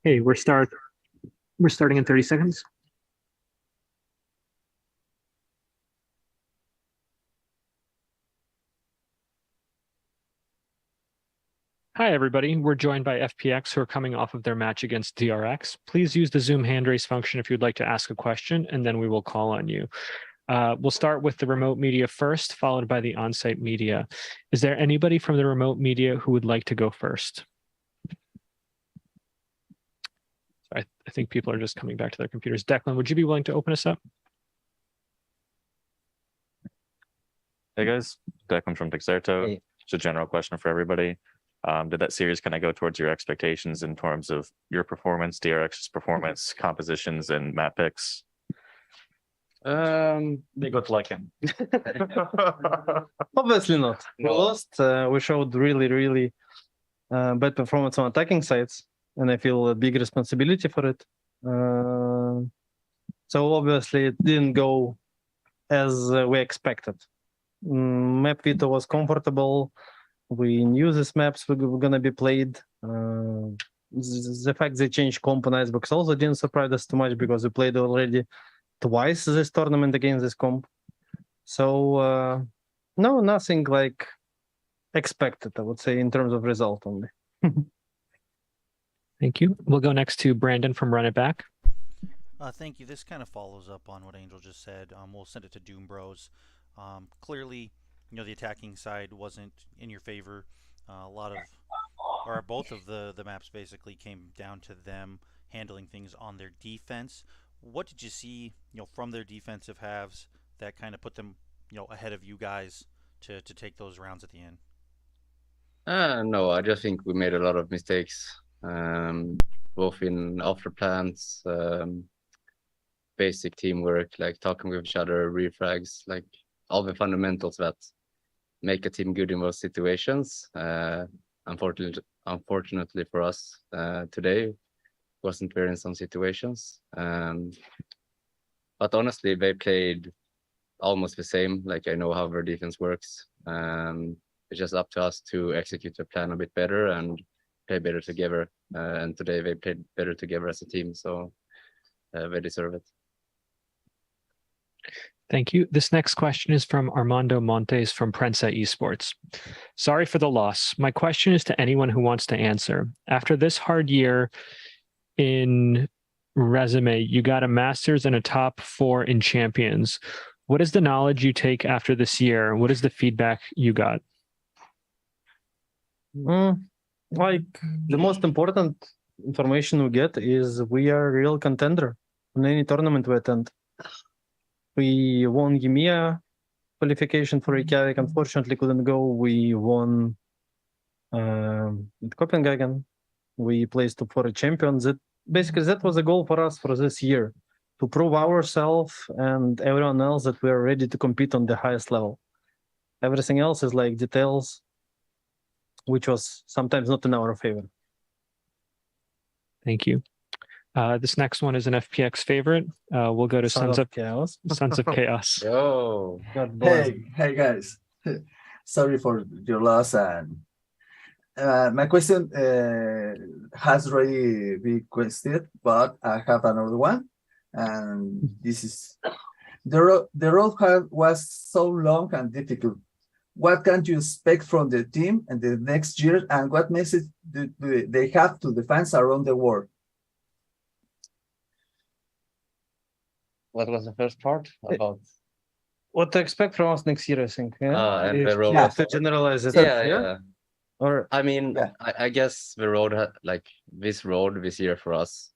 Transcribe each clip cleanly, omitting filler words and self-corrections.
Hey, we're starting in 30 seconds. Hi, everybody. We're joined by FPX, who are coming off of their match against DRX. Please use the Zoom hand raise function if you'd like to ask a question, and then we will call on you. We'll start with the remote media first, followed by the on-site media. Is there anybody from the remote media who would like to go first? I think people are just coming back to their computers. Declan, would you be willing to open us up? Hey guys, Declan from Dexerto. Hey. It's a general question for everybody. Did that series kind of go towards your expectations in terms of your performance, DRX's performance, compositions, and map picks? They got lucky. Obviously not. We lost. We showed really bad performance on attacking sides, and I feel a big responsibility for it. So obviously it didn't go as we expected. Map Vita was comfortable. We knew these maps were gonna be played. The fact they changed comp on Icebox also didn't surprise us too much because we played already twice this tournament against this comp. So no, nothing like expected, I would say, in terms of result only. Thank you. We'll go next to Brandon from Run It Back. Thank you. This kind of follows up on what Angel just said. We'll send it to Doom Bros. Clearly, the attacking side wasn't in your favor. Both of the maps basically came down to them handling things on their defense. What did you see, from their defensive halves that kind of put them, ahead of you guys to take those rounds at the end? No, I just think we made a lot of mistakes, both in after plans, basic teamwork, like talking with each other, refrags, like all the fundamentals that make a team good in those situations. Unfortunately for us, today wasn't there in some situations. But honestly, they played almost the same. Like, I know how their defense works. It's just up to us to execute the plan a bit better and play better together. And today they played better together as a team, so they deserve it. Thank you. This next question is from Armando Montes from Prensa Esports. Sorry for the loss. My question is to anyone who wants to answer. After this hard year in resume, you got a master's and a top 4 in champions. What is the knowledge you take after this year? What is the feedback you got? Like, the most important information we get is we are a real contender in any tournament we attend. We won EMEA qualification for Reykjavik. Unfortunately, couldn't go. We won at Copenhagen. We placed top 4 champions. Basically, that was a goal for us for this year, to prove ourselves and everyone else that we are ready to compete on the highest level. Everything else is like details, which was sometimes not in our favor. Thank you. This next one is an FPX favorite. We'll go to Sons of Chaos. Sons of Chaos. Yo, God bless. Hey guys. Sorry for your loss. And my question has already been questioned, but I have another one. And this is the road was so long and difficult. What can you expect from the team in the next year, and what message do they have to the fans around the world? what was the first part about? What to expect from us next year, I think. Yeah. And the road. Yeah. To generalize it. Yeah. Or I mean, Yeah. I guess the road, this road this year for us,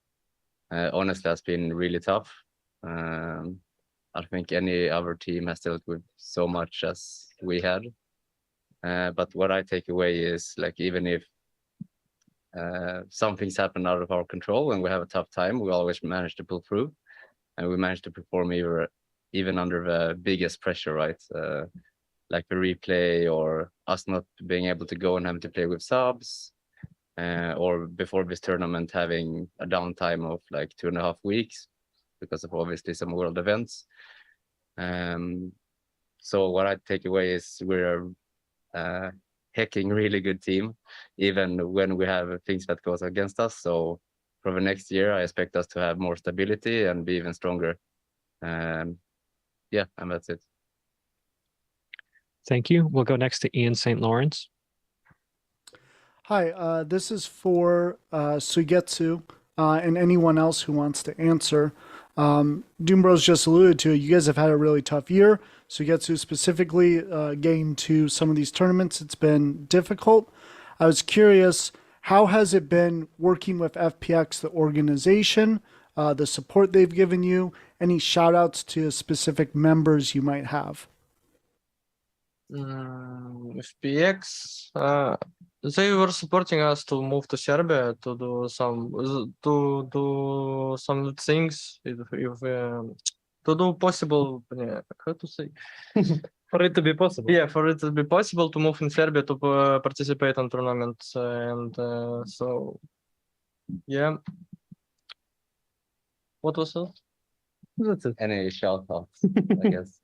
honestly, has been really tough. I think any other team has dealt with so much as we had. But what I take away is, like, even if some things happen out of our control and we have a tough time, we always manage to pull through, and we manage to perform even under the biggest pressure, right? Like the replay, or us not being able to go and having to play with subs, or before this tournament having a downtime of like 2.5 weeks because of obviously some world events. So what I take away is we're a hecking really good team, even when we have things that goes against us. So for the next year, I expect us to have more stability and be even stronger. Yeah, and that's it. Thank you. We'll go next to Ian St. Lawrence. Hi, this is for Suigetsu and anyone else who wants to answer. Doombros just alluded to it. You guys have had a really tough year. Suigetsu specifically, getting to some of these tournaments, it's been difficult. I was curious, how has it been working with FPX, the organization, the support they've given you? Any shout outs to specific members you might have? FPX, they were supporting us to move to Serbia to do some things to do possible. How to say? For it to be possible. Yeah, for it to be possible to move in Serbia to participate on tournaments, and so yeah. What was it? That's it. Any shout outs, I guess.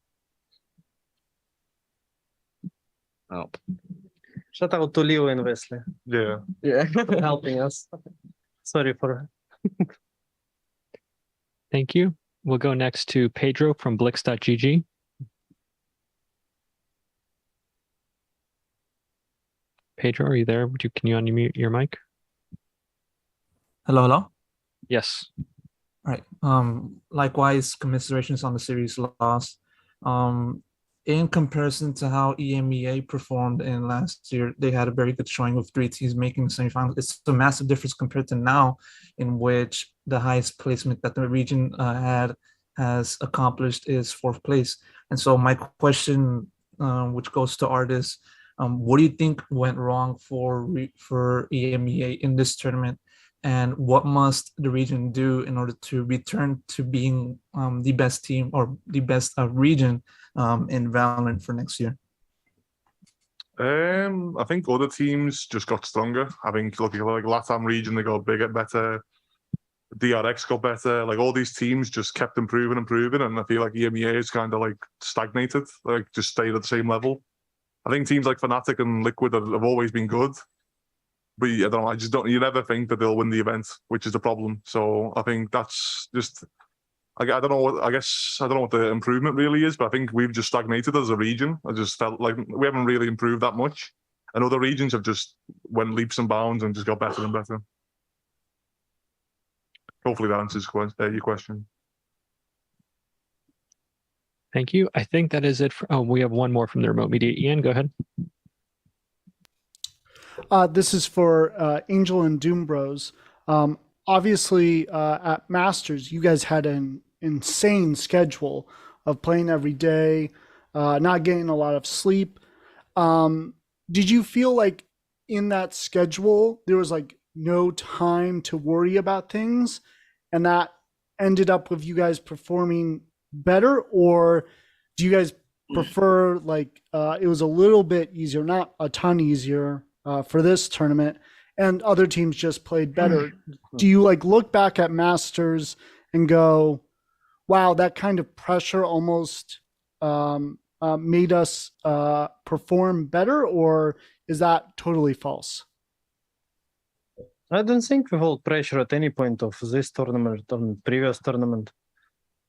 Oh, Shout out to Leo and Wesley Yeah. Yeah. for helping us. Sorry for. Thank you. We'll go next to Pedro from Blix.gg. Pedro, are you there? Can you unmute your mic? Hello, hello. Yes. All right. Likewise, commiserations on the series loss. In comparison to how EMEA performed in last year, they had a very good showing with 3 teams making the semifinals. It's a massive difference compared to now, in which the highest placement that the region has accomplished is 4th place. And so my question, which goes to Artis, what do you think went wrong for EMEA in this tournament? And what must the region do in order to return to being the best team or the best region in Valorant for next year? I think other teams just got stronger. I think looking like LATAM region, they got bigger, better. DRX got better. Like all these teams just kept improving, and I feel like EMEA is kind of like stagnated, like just stayed at the same level. I think teams like Fnatic and Liquid have always been good. But I don't know, I just don't, you never think that they'll win the event, which is the problem. So I think that's just, I don't know what, I guess, I don't know what the improvement really is, but I think we've just stagnated as a region. I just felt like we haven't really improved that much. And other regions have just went leaps and bounds and just got better and better. Hopefully that answers your question. Thank you. I think that is it. We have one more from the remote media. Ian, go ahead. This is for Angel and Doombros. Obviously, at Masters, you guys had an insane schedule of playing every day, not getting a lot of sleep. Did you feel like in that schedule, there was like no time to worry about things, and that ended up with you guys performing better? Or do you guys prefer like it was a little bit easier, not a ton easier, for this tournament, and other teams just played better? Do you like look back at Masters and go, wow, that kind of pressure almost made us perform better? Or is that totally false? I don't think we hold pressure at any point of this tournament or previous tournament.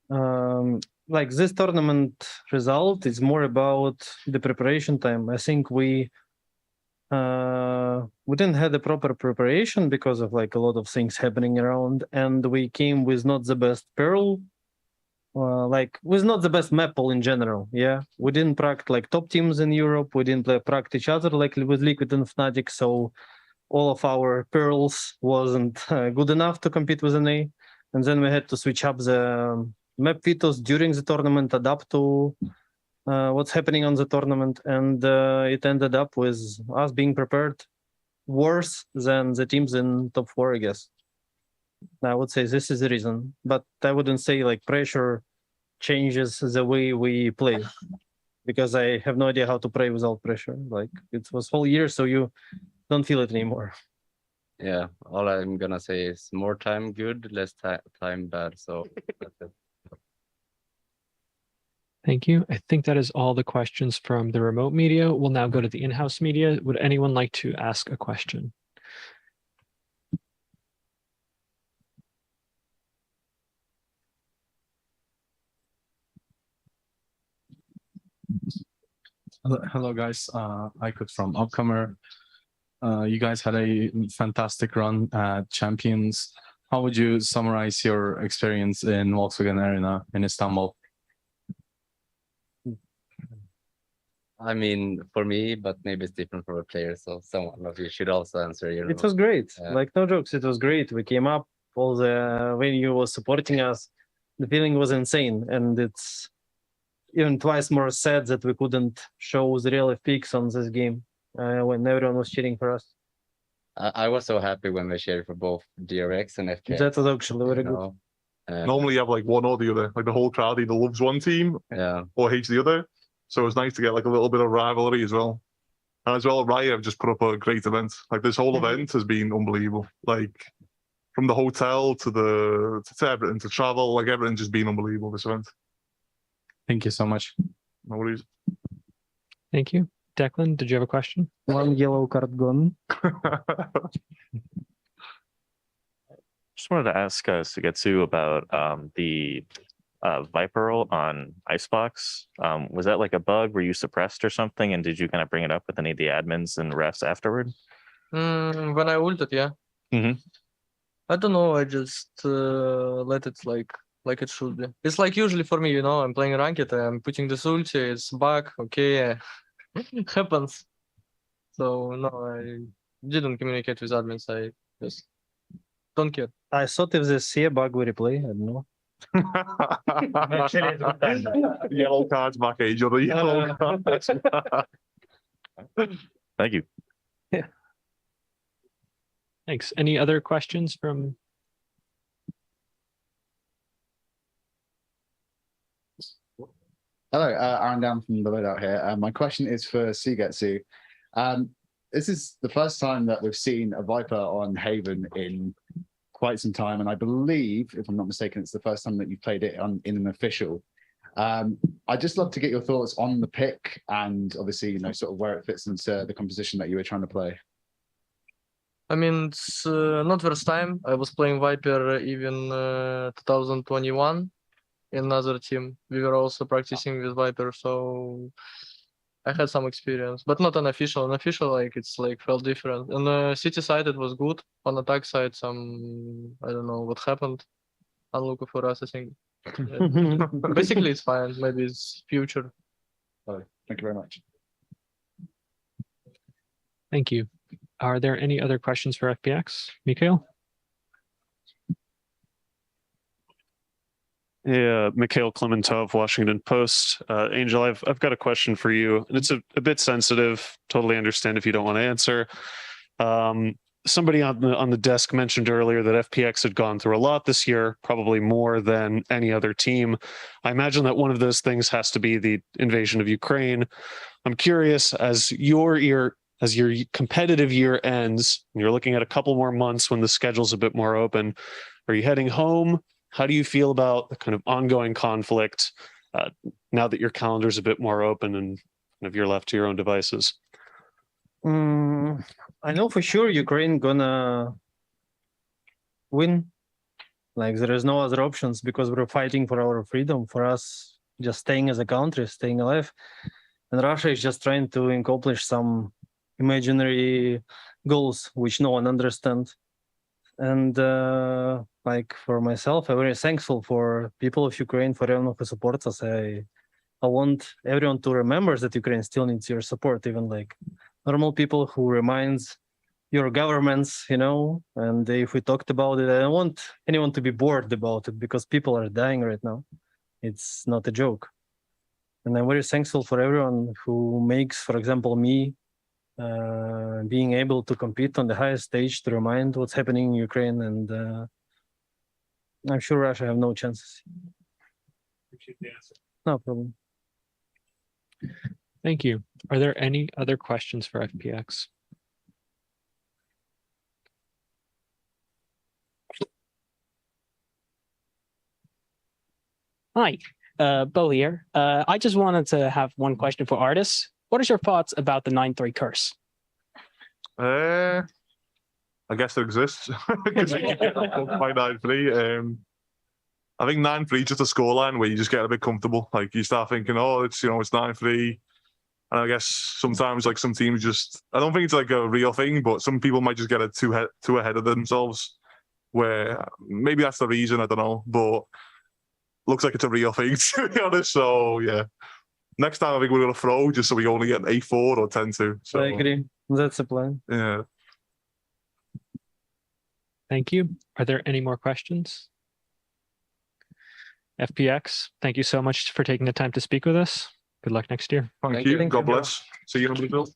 Like this tournament result is more about the preparation time. I think we didn't have the proper preparation because of like a lot of things happening around, and we came with not the best Pearl, like with not the best map pool in general. Yeah, we didn't practice like top teams in Europe. We didn't practice each other like with Liquid and Fnatic, so all of our Pearls wasn't good enough to compete with an A. And then we had to switch up the map phytos during the tournament, adapt to what's happening on the tournament, and it ended up with us being prepared worse than the teams in top 4, I guess. I would say this is the reason, but I wouldn't say like pressure changes the way we play, because I have no idea how to play without pressure. Like it was whole year, so you don't feel it anymore. yeah. All I'm gonna say is more time good, less time bad. So that's it. Thank you. I think that is all the questions from the remote media. We'll now go to the in-house media. Would anyone like to ask a question? Hello guys, I could from Upcomer. You guys had a fantastic run at Champions. How would you summarize your experience in Volkswagen Arena in Istanbul? I mean, for me, but maybe it's different for a player. So someone of you should also answer. It was great. Yeah. Like no jokes, it was great. We came up, all the venue was supporting us. The feeling was insane, and it's even twice more sad that we couldn't show the real FPX on this game when everyone was cheering for us. I was so happy when they shared for both DRX and FPX. That was actually very good. Normally you have like one or the other. Like the whole crowd either loves one team or hates the other. So it's nice to get like a little bit of rivalry as well. And as well, Riot have just put up a great event. Like this whole event has been unbelievable. Like from the hotel to everything, to travel, like everything's just been unbelievable this event. Thank you so much. No worries. Thank you. Declan, did you have a question? One yellow card gone. Just wanted to ask Sugetsu about the Viper roll on Icebox. Was that like a bug? Were you suppressed or something? And did you kind of bring it up with any of the admins and refs afterward? When I ulted, yeah. Mhm. I don't know. I just let it like it should be. It's like usually for me, you know, I'm playing ranked, I'm putting this ulti, it's bug, okay, happens. So no, I didn't communicate with admins. I just don't care. I thought if they see a bug, we replay. I don't know. Yellow cards back age or the yellow cards. Thank you. Yeah. Thanks. Any other questions from? Hello, Aaron Down from the Loadout here. My question is for Sugetsu. This is the first time that we've seen a Viper on Haven in quite some time, and I believe, if I'm not mistaken, it's the first time that you've played it in an official. I'd just love to get your thoughts on the pick and obviously, you know, sort of where it fits into the composition that you were trying to play. I mean, it's not first time. I was playing Viper even 2021 in another team. We were also practicing with Viper, so I had some experience, but not an official. An official, like it's like felt different. On the city side, it was good. On attack side, some I don't know what happened. Unlucky for us, I think. Basically, it's fine. Maybe it's future. Thank you very much. Thank you. Are there any other questions for FPX? Mikhail? Hey, Mikhail Klementov, Washington Post. Angel, I've got a question for you, and it's a bit sensitive. Totally understand if you don't want to answer. Somebody on the desk mentioned earlier that FPX had gone through a lot this year, probably more than any other team. I imagine that one of those things has to be the invasion of Ukraine. I'm curious, as your competitive year ends, and you're looking at a couple more months when the schedule's a bit more open, are you heading home? How do you feel about the kind of ongoing conflict now that your calendar's a bit more open and kind of you're left to your own devices? I know for sure Ukraine gonna win. Like there is no other options because we're fighting for our freedom. For us, just staying as a country, staying alive, and Russia is just trying to accomplish some imaginary goals which no one understands. And like for myself, I'm very thankful for people of Ukraine, for everyone who supports us. I want everyone to remember that Ukraine still needs your support, even like normal people who reminds your governments, you know. And if we talked about it, I don't want anyone to be bored about it because people are dying right now. It's not a joke. And I'm very thankful for everyone who makes, for example, me being able to compete on the highest stage to remind what's happening in Ukraine. And I'm sure Russia have no chances. Appreciate the answer. No problem. Thank you. Are there any other questions for FPX? Hi, Bo here. I just wanted to have one question for artists. What is your thoughts about the 9-3 curse? I guess it exists because by 9-3. I think 9-3 is just a scoreline where you just get a bit comfortable. Like you start thinking, oh, it's it's 9-3, And I guess sometimes like some teams just, I don't think it's like a real thing, but some people might just get it too ahead of themselves, where maybe that's the reason, I don't know, but looks like it's a real thing to be honest. So yeah, next time I think we're going to throw just so we only get an 8-4 or 10-2. So I agree. That's the plan. yeah. Thank you. Are there any more questions? FPX, thank you so much for taking the time to speak with us. Good luck next year. Thank you. God bless. See you in Brazil.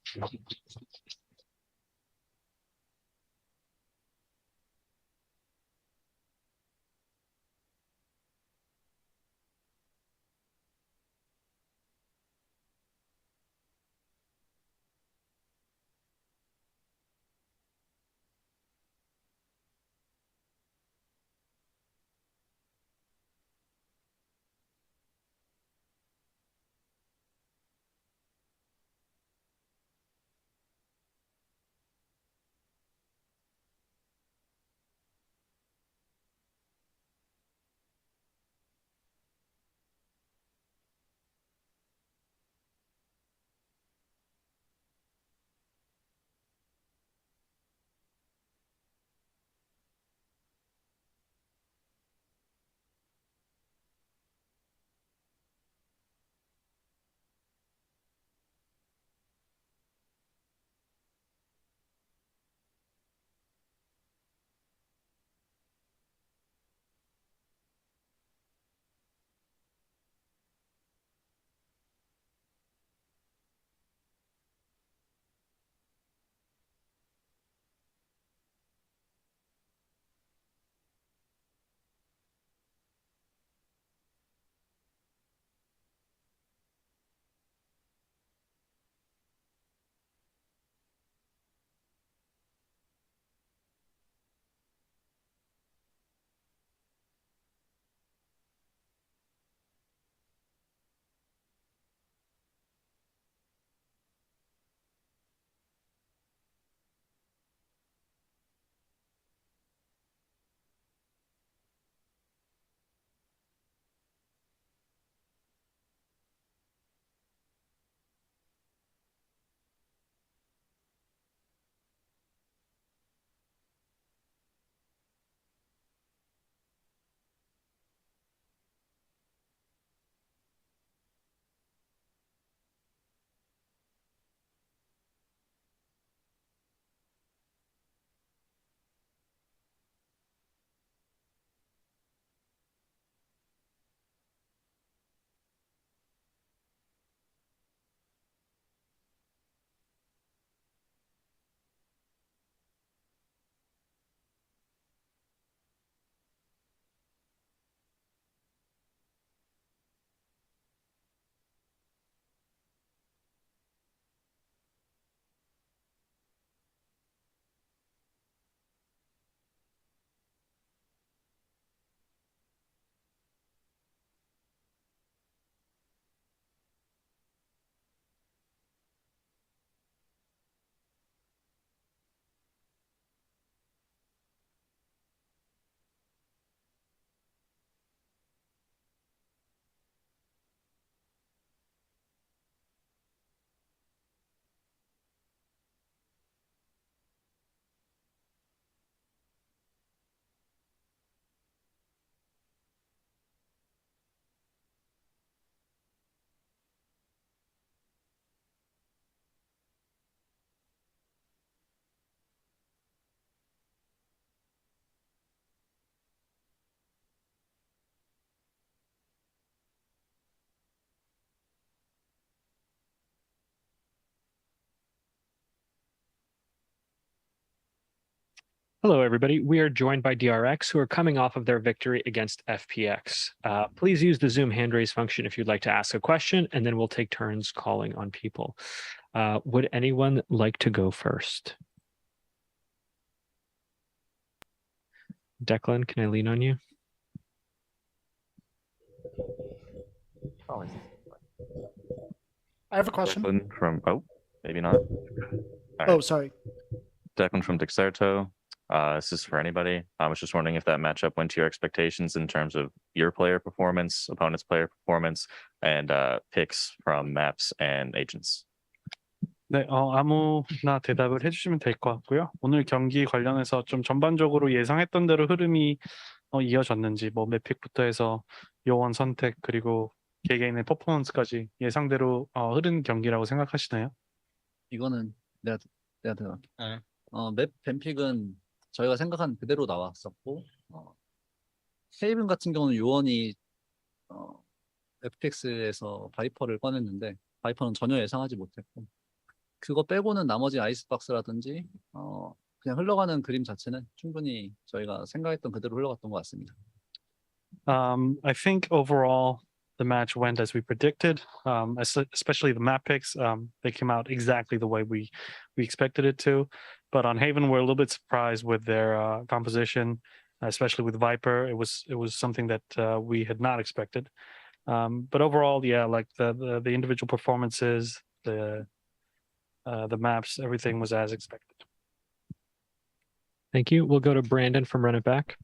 Hello, everybody. We are joined by DRX, who are coming off of their victory against FPX. Please use the Zoom hand raise function if you'd like to ask a question, and then we'll take turns calling on people. Would anyone like to go first? Declan, can I lean on you? I have a question. Declan from, oh, maybe not. All right. Oh, sorry. Declan from Dexerto. This is for anybody. I was just wondering if that matchup went to your expectations in terms of your player performance, opponent's player performance, and picks from maps and agents. 네, 아무나 대답을 해주시면 될 것 같고요. 오늘 경기 관련해서 좀 전반적으로 예상했던 대로 흐름이 이어졌는지, 뭐 맵픽부터 해서 요원 선택 그리고 개개인의 퍼포먼스까지 예상대로 흐른 경기라고 생각하시나요? 이거는 내가 대답할게. 맵 뱀픽은 저희가 생각한 그대로 나왔었고, 헤이븐 같은 경우는 요원이 FPX에서 바이퍼를 꺼냈는데 바이퍼는 전혀 예상하지 못했고, 그거 빼고는 나머지 아이스박스라든지 그냥 흘러가는 그림 자체는 충분히 저희가 생각했던 그대로 흘러갔던 것 같습니다. I think overall the match went as we predicted, especially the map picks. They came out exactly the way we expected it to. But on Haven, we're a little bit surprised with their composition, especially with Viper. It was something that we had not expected. But overall, yeah, like the individual performances, the maps, everything was as expected. Thank you. We'll go to Brandon from Run It Back.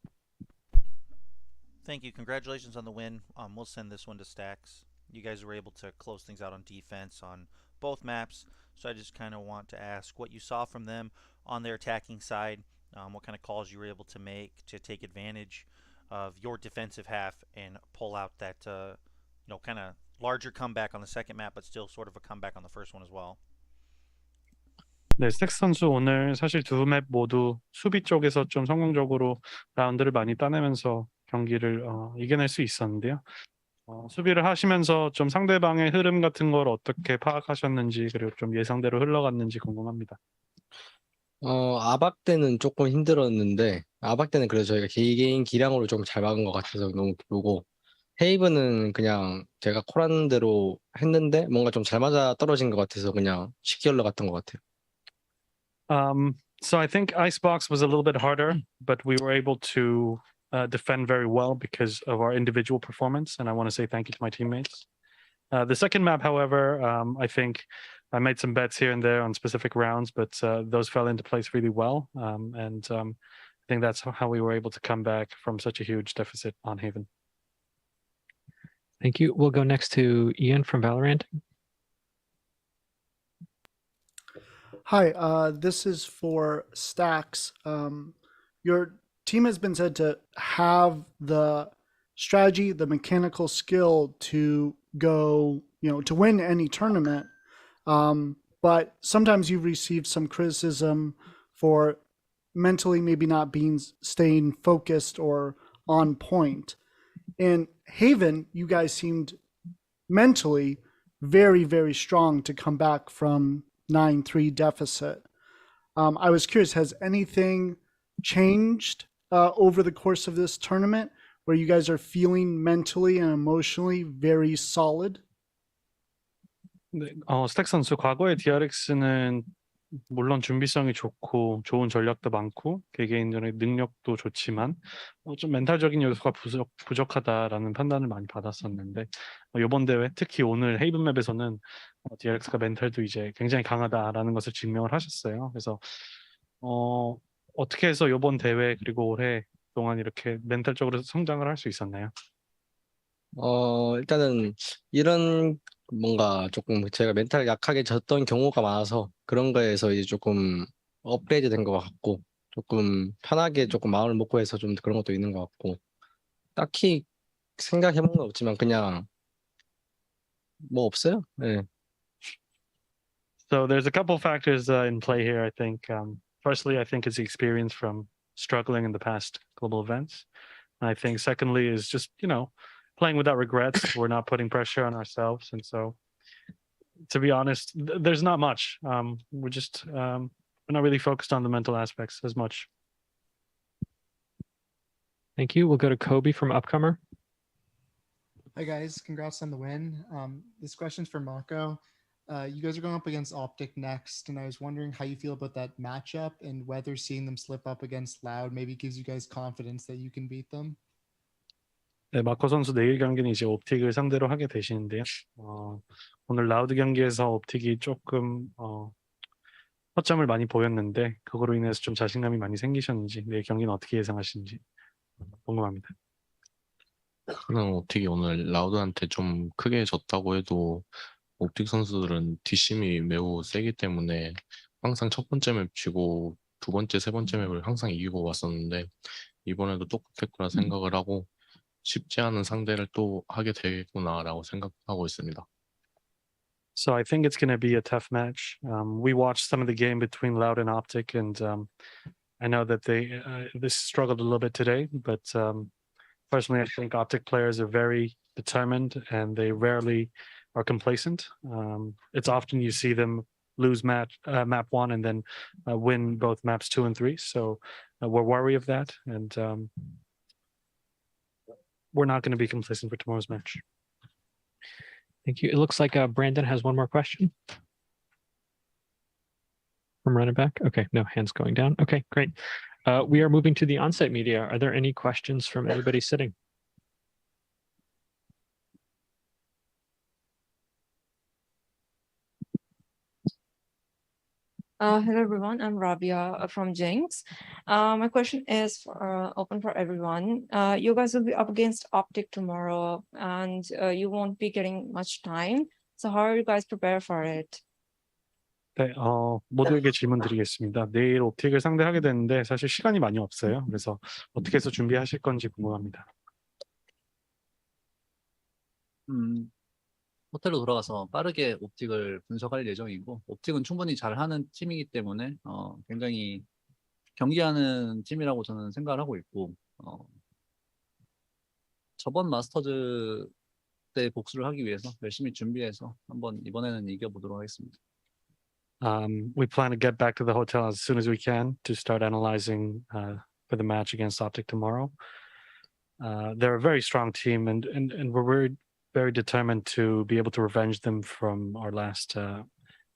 Thank you. Congratulations on the win. We'll send this one to Stacks. You guys were able to close things out on defense on both maps. So I just kind of want to ask what you saw from them on their attacking side, what kind of calls you were able to make to take advantage of your defensive half and pull out that kind of larger comeback on the second map, but still sort of a comeback on the first one as well. 네, 스택스 선수 오늘 사실 두 맵 모두 수비 쪽에서 좀 성공적으로 라운드를 많이 따내면서 경기를 이겨낼 수 있었는데요. 수비를 하시면서 좀 상대방의 흐름 같은 걸 어떻게 파악하셨는지 그리고 좀 예상대로 흘러갔는지 궁금합니다. 아박 때는 조금 힘들었는데 아박 때는 그래도 저희가 개개인 기량으로 좀 잘 막은 것 같아서 너무 기쁘고, 헤이븐은 그냥 제가 콜한 대로 했는데 뭔가 좀 잘 맞아 떨어진 것 같아서 그냥 쉽게 흘러갔던 것 같아요. So I think Icebox was a little bit harder, but we were able to defend very well because of our individual performance, and I want to say thank you to my teammates. The second map, however, I think I made some bets here and there on specific rounds, but those fell into place really well, and I think that's how we were able to come back from such a huge deficit on Haven. Thank you. We'll go next to Ian from VALORANT. Hi, this is for Stacks. Your team has been said to have the strategy, the mechanical skill to go, to win any tournament. But sometimes you've received some criticism for mentally maybe not staying focused or on point. In Haven, you guys seemed mentally very, very strong to come back from 9-3 deficit. I was curious, has anything changed over the course of this tournament where you guys are feeling mentally and emotionally very solid? 네, 스택 선수 과거의 DRX는 물론 준비성이 좋고 좋은 전략도 많고 개개인들의 능력도 좋지만 좀 멘탈적인 요소가 부족하다라는 판단을 많이 받았었는데 이번 대회 특히 오늘 헤이븐 맵에서는 DRX가 멘탈도 이제 굉장히 강하다라는 것을 증명을 하셨어요. 그래서 어떻게 해서 이번 대회 그리고 올해 동안 이렇게 멘탈적으로 성장을 할 수 있었나요? 일단은 이런 뭔가 조금 제가 멘탈 약하게 졌던 경우가 많아서 그런 거에서 이제 조금 업그레이드 된 것 같고, 조금 편하게 조금 마음을 먹고 해서 좀 그런 것도 있는 것 같고, 딱히 생각해본 건 없지만 그냥 뭐 없어요. 네. So there's a couple factors in play here, I think. Firstly, I think it's the experience from struggling in the past global events. And I think secondly is just, playing without regrets. We're not putting pressure on ourselves. And so, to be honest, there's not much. We're just, we're not really focused on the mental aspects as much. Thank you. We'll go to Kobe from Upcomer. Hi guys, congrats on the win. This question's for Mako. You guys are going up against OpTic next, and I was wondering how you feel about that matchup and whether seeing them slip up against Loud maybe gives you guys confidence that you can beat them. 네, 마코 선수 내일 경기는 이제 옵틱을 상대로 하게 되시는데요. 오늘 라우드 경기에서 옵틱이 조금 허점을 많이 보였는데 그거로 인해서 좀 자신감이 많이 생기셨는지 내일 경기는 어떻게 예상하시는지 궁금합니다. 옵틱이 오늘 라우드한테 좀 크게 졌다고 해도 옵틱 선수들은 뒷심이 매우 세기 때문에 항상 첫 번째 맵 지고 두 번째, 세 번째 맵을 항상 이기고 왔었는데 이번에도 똑같을 거라 생각을 하고 쉽지 않은 상대를 또 하게 되겠구나라고 생각하고 있습니다. So I think it's going to be a tough match. We watched some of the game between Loud and OpTic, and I know that they struggled a little bit today. But personally, I think OpTic players are very determined, and they rarely are complacent. It's often you see them lose map 1 and then win both maps 2 and 3. So we're wary of that, and we're not going to be complacent for tomorrow's match. Thank you. It looks like Brandon has one more question from running back. Okay, no hands going down. Okay, great. We are moving to the on-site media. Are there any questions from anybody sitting? Hello everyone, I'm Rabia from Jinx. My question is open for everyone. You guys will be up against OpTic tomorrow, and you won't be getting much time. So how are you guys prepared for it? 네, 모두에게 질문 드리겠습니다. 내일 옵틱을 상대하게 되는데 사실 시간이 많이 없어요. 그래서 어떻게 해서 준비하실 건지 궁금합니다. 호텔로 돌아가서 빠르게 옵틱을 분석할 예정이고, 옵틱은 충분히 잘하는 팀이기 때문에 굉장히 경기하는 팀이라고 저는 생각을 하고 있고, 저번 마스터즈 때 복수를 하기 위해서 열심히 준비해서 한번 이번에는 이겨보도록 하겠습니다. We plan to get back to the hotel as soon as we can to start analyzing for the match against OpTic tomorrow. They're a very strong team, and we're very determined to be able to revenge them from our last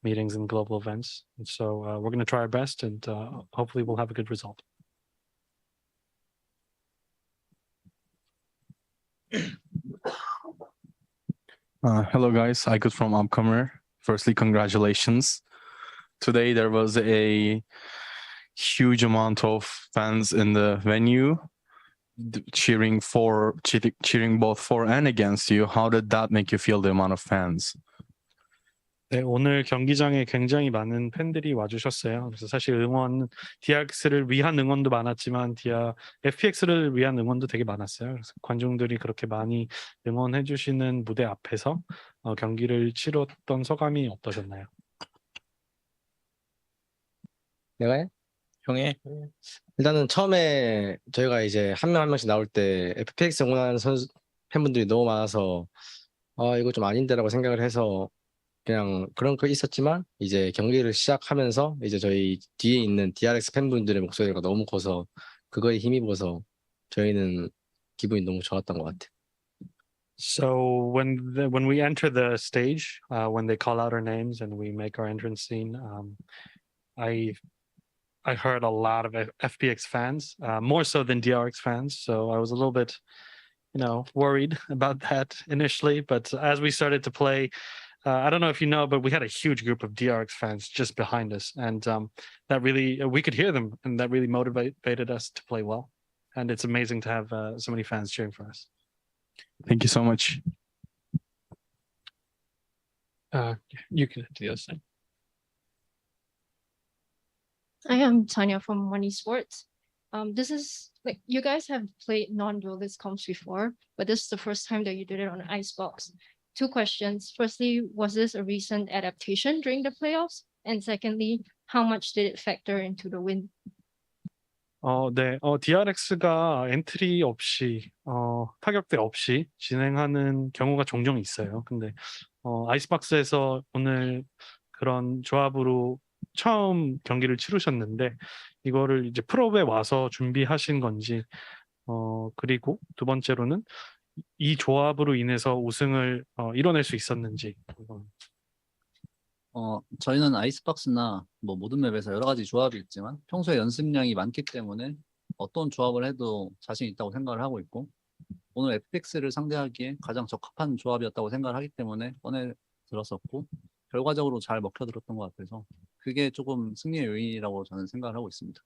meetings and global events. And so we're going to try our best, and hopefully we'll have a good result. Hello guys, Aykut from Upcomer. Firstly, congratulations. Today there was a huge amount of fans in the venue cheering both for and against you. How did that make you feel, the amount of fans? 네, 오늘 경기장에 굉장히 많은 팬들이 와주셨어요. 그래서 사실 DRX를 위한 응원도 많았지만 FPX를 위한 응원도 되게 많았어요. 그래서 관중들이 그렇게 많이 응원해 주시는 무대 앞에서 경기를 치렀던 소감이 어떠셨나요? 내가 해? 형이? 일단은 처음에 저희가 이제 한 명 한 명씩 나올 때 FPX 응원하는 팬분들이 너무 많아서 이거 좀 아닌데라고 생각을 해서 그냥 그런 거 있었지만 이제 경기를 시작하면서 이제 저희 뒤에 있는 DRX 팬분들의 목소리가 너무 커서 그거에 힘입어서 저희는 기분이 너무 좋았던 것 같아요. So when we enter the stage, when they call out our names and we make our entrance scene, I heard a lot of FPX fans, more so than DRX fans. So I was a little bit, worried about that initially. But as we started to play, I don't know if you know, but we had a huge group of DRX fans just behind us, and that really we could hear them, and that really motivated us to play well. And it's amazing to have so many fans cheering for us. Thank you so much. You can do the other side. I am Tanya from One Esports. This is like you guys have played non-duelist comps before, but this is the first time that you did it on Icebox. 2 questions. Firstly, was this a recent adaptation during the playoffs? And secondly, how much did it factor into the win? 네, DRX가 엔트리 없이 타격대 없이 진행하는 경우가 종종 있어요. 근데 아이스박스에서 오늘 그런 조합으로 처음 경기를 치르셨는데 이거를 이제 프로에 와서 준비하신 건지 그리고 두 번째로는 이 조합으로 인해서 우승을 이뤄낼 수 있었는지. 저희는 아이스박스나 뭐 모든 맵에서 여러 가지 조합이 있지만 평소에 연습량이 많기 때문에 어떤 조합을 해도 자신 있다고 생각을 하고 있고 오늘 FPX를 상대하기에 가장 적합한 조합이었다고 생각을 하기 때문에 꺼내 들었었고 결과적으로 잘 먹혀들었던 것 같아서 그게 조금 승리의 요인이라고 저는 생각을 하고 있습니다.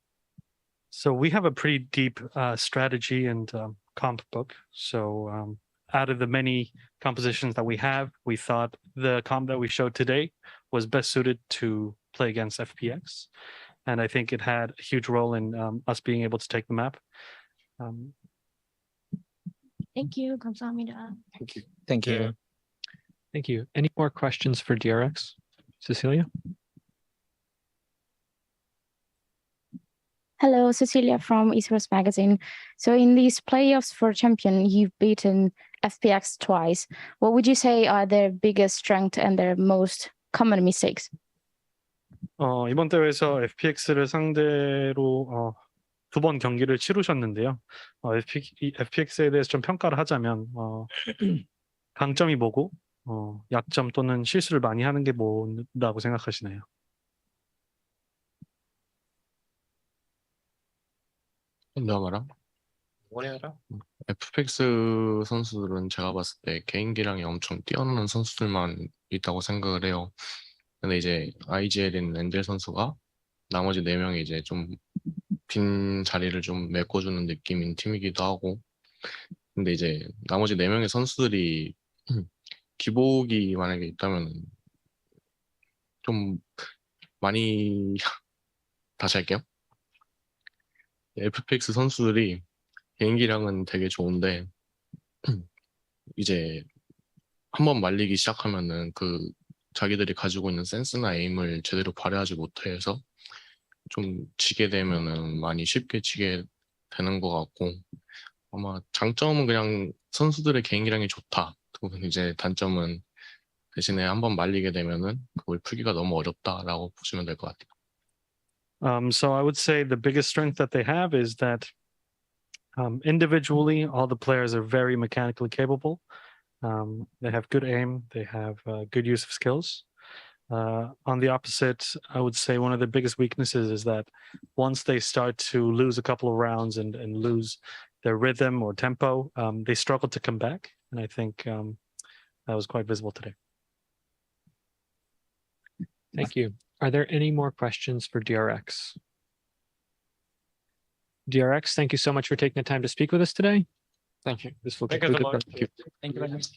So we have a pretty deep strategy and comp book. So out of the many compositions that we have, we thought the comp that we showed today was best suited to play against FPX. And I think it had a huge role in us being able to take the map. Thank you. 감사합니다. Thank you. Thank you. Thank you. Any more questions for DRX? Cecilia? Hello, Cecilia from Esports Magazine. So in these playoffs for champion, you've beaten FPX twice. What would you say are their biggest strength and their most common mistakes? 이번 대회에서 FPX를 상대로 두 번 경기를 치르셨는데요. FPX에 대해서 좀 평가를 하자면 강점이 뭐고 약점 또는 실수를 많이 하는 게 뭐라고 생각하시나요? 내가 말아? FPX 선수들은 제가 봤을 때 개인기량이 엄청 뛰어나는 선수들만 있다고 생각을 해요. 근데 이제 IGL인 엔젤 선수가 나머지 4명이 이제 좀 빈 자리를 좀 메꿔주는 느낌인 팀이기도 하고, 근데 이제 나머지 4명의 선수들이 기복이 만약에 있다면 좀 많이 다시 할게요. FPX 선수들이 개인기량은 되게 좋은데 이제 한번 말리기 시작하면은 그 자기들이 가지고 있는 센스나 에임을 제대로 발휘하지 못해서 좀 지게 되면은 많이 쉽게 지게 되는 것 같고, 아마 장점은 그냥 선수들의 개인기량이 좋다. 그리고 이제 단점은 대신에 한번 말리게 되면은 그걸 풀기가 너무 어렵다라고 보시면 될 것 같아요. So I would say the biggest strength that they have is that individually, all the players are very mechanically capable. They have good aim. They have good use of skills. On the opposite, I would say one of the biggest weaknesses is that once they start to lose a couple of rounds and lose their rhythm or tempo, they struggle to come back. And I think that was quite visible today. Thank you. Are there any more questions for DRX? DRX, thank you so much for taking the time to speak with us today. Thank you. This will Thank you conclude so the much. Thank you very much.